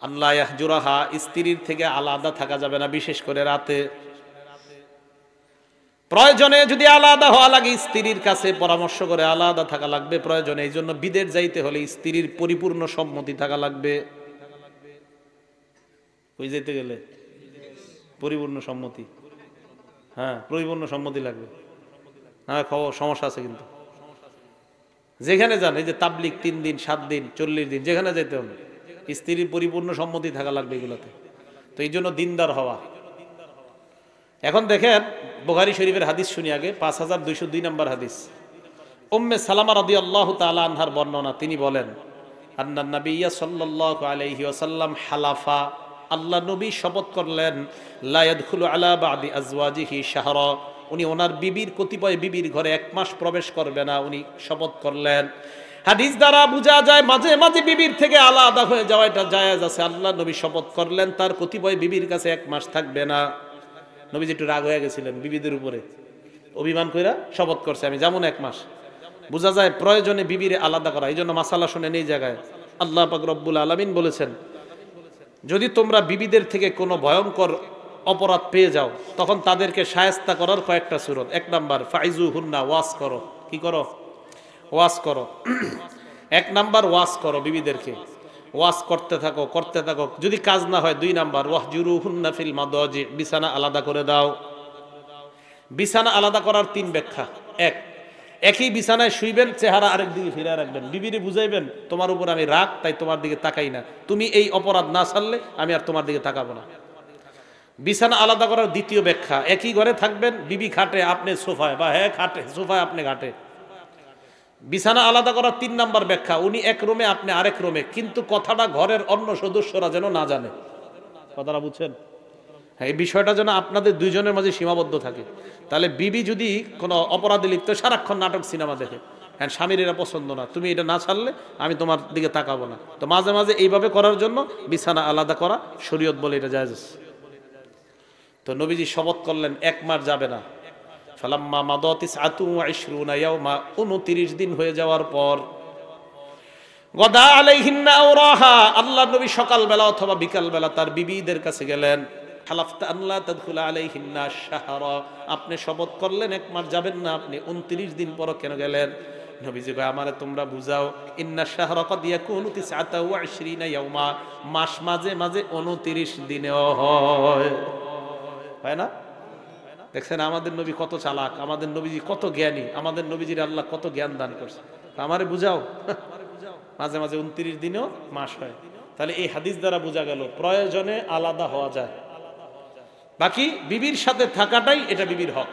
আল্লাহ ইয়াহজুরাহা, স্ত্রীর থেকে আলাদা থাকা যাবে না, বিশেষ করে রাতে। প্রয়োজনে যদি আলাদা হওয়া লাগে স্ত্রীর কাছে পরামর্শ করে আলাদা থাকা লাগবে প্রয়োজনে। এই জন্য বিদেশ যাইতে হলে স্ত্রীর পরিপূর্ণ সম্মতি থাকা লাগবে। কই যেতে গেলে পরিপূর্ণ সম্মতি, হ্যাঁ পরিপূর্ণ সম্মতি লাগবে। হ্যাঁ সমস্যা আছে কিন্তু। যেখানে যান, এই যে তাবলিগ 3 দিন 7 দিন 40 দিন যেখানে যেতে হবে স্ত্রীর পরিপূর্ণ সম্মতি থাকা লাগবে এগুলোতে। তো এই জন্য দিনদার হওয়া। এখন দেখেন বুখারী শরীফের হাদিস শুনি আগে, 5202 নম্বর হাদিস। উম্মে সালামা রাদিয়াল্লাহু তাআলা আনহার বর্ণনা, তিনি বলেন আন্নান নাবিয়্যা সাল্লাল্লাহু আলাইহি ওয়াসাল্লাম হালাফা, আল্লাহ নবী শপথ করলেন, লা ইয়াদখুলু আলা বাদি আজওয়াজিহি শাহরা, উনি ওনার বিবির কতিপয় বিবির ঘরে 1 মাস প্রবেশ করবে না, উনি শপথ করলেন। হাদিস দ্বারা বোঝা যায় মাঝে মাঝে বিবির থেকে আলাদা হয়ে যাওয়া এটা জায়েজ আছে। আল্লাহ নবী শপথ করলেন তার কতিপয় বিবির কাছে 1 মাস থাকবে না। নবীজি একটু রাগ হয়ে গেছিলেন বিবিদের উপরে, অভিমান কইরা শপথ করছে আমি যেমন 1 মাস। বোঝা যায় প্রয়োজনে বিবিরে আলাদা করা। এই জন্য মাসালা শুনেন, এই জায়গায় আল্লাহ পাক রব্বুল আলামিন বলেছেন, যদি তোমরা বিবিদের থেকে কোনো ভয়ঙ্কর অপরাধ পেয়ে যাও তখন তাদেরকে শায়েস্তা করার কয়েকটা সূরত। 1 নাম্বার ফাইজুহুন্না, ওয়াজ করো। কি করো? ওয়াজ করো। 1 নাম্বার ওয়াজ করো, বিবিদেরকে ওয়াজ করতে থাকো করতে থাকো। যদি কাজ না হয় 2 নাম্বার ওয়াহজুরুহুন্না ফিল মাদাজি, বিছানা আলাদা করে দাও। বিছানা আলাদা করার 3 ব্যাখ্যা। একই বিছানায় শুইবেন, চেহারা আরেক দিকে ফিরে রাখবেন, বিবিরে বুঝাইবেন তোমার উপর আমি রাগ তাই তোমার দিকে তাকাই না, তুমি এই অপরাধ না ছাড়লে আমি আর তোমার দিকে তাকাবো না। বিছানা আলাদা করার 2য় ব্যাখ্যা, একই ঘরে থাকবেন, বিবি খাটে আপনি সোফায়, বা হ্যাঁ খাটে সোফায় আপনি ঘাটে। বিছানা আলাদা করার 3 নাম্বার ব্যাখ্যা, উনি এক রুমে আপনি আরেক রুমে, কিন্তু কথাটা ঘরের অন্য সদস্যরা যেন না জানে। কথাটা বুঝছেন? হ্যাঁ, এই বিষয়টা যেন আপনাদের 2 জনের মাঝে সীমাবদ্ধ থাকে। তাহলে বিবি যদি কোনো অপরাধে লিপ্ত, সারাক্ষণ নাটক সিনেমা দেখে, হ্যাঁ স্বামীর এটা পছন্দ না, তুমি এটা না ছাড়লে আমি তোমার দিকে তাকাবো না, তো মাঝে মাঝে এইভাবে করার জন্য বিছানা আলাদা করা শরীয়ত বলে এটা জায়েজ আছে। তো নবীজি শপথ করলেন 1 মাস যাবে না। ফালাম্মা মাদাতিস 29 ইয়াওমা, 29 দিন হয়ে যাওয়ার পর, গদা আলাইহিন্না আওরাহা, আল্লাহ নবী সকালবেলা অথবা বিকালবেলা তার বিবিদের কাছে গেলেন। হালাফতা আল্লাহ তাদখুলা আলাইহিন্না শাহরা, আপনি শপথ করলেন 1 মাস যাবেন না, আপনি 29 দিন পর কেন গেলেন? নবীজি কয় আমারে তোমরা বুঝাও, ইন্না শাহরা কদ ইয়াকুনু 29 ইয়াওমা, মাস মাঝে মাঝে 29 দিনেও হয় না? দেখছেন আমাদের নবী কত চালাক, আমাদের নবীজি কত জ্ঞানী, আমাদের নবীজির আল্লাহ কত জ্ঞান দান করছে। আমারে বুঝাও মাঝে মাঝে 29 দিনেও মাস হয়। তাহলে এই হাদিস দ্বারা বোঝা গেল প্রয়োজনে আলাদা হওয়া যায়, বাকি বিবির সাথে থাকাটাই এটা বিবির হক।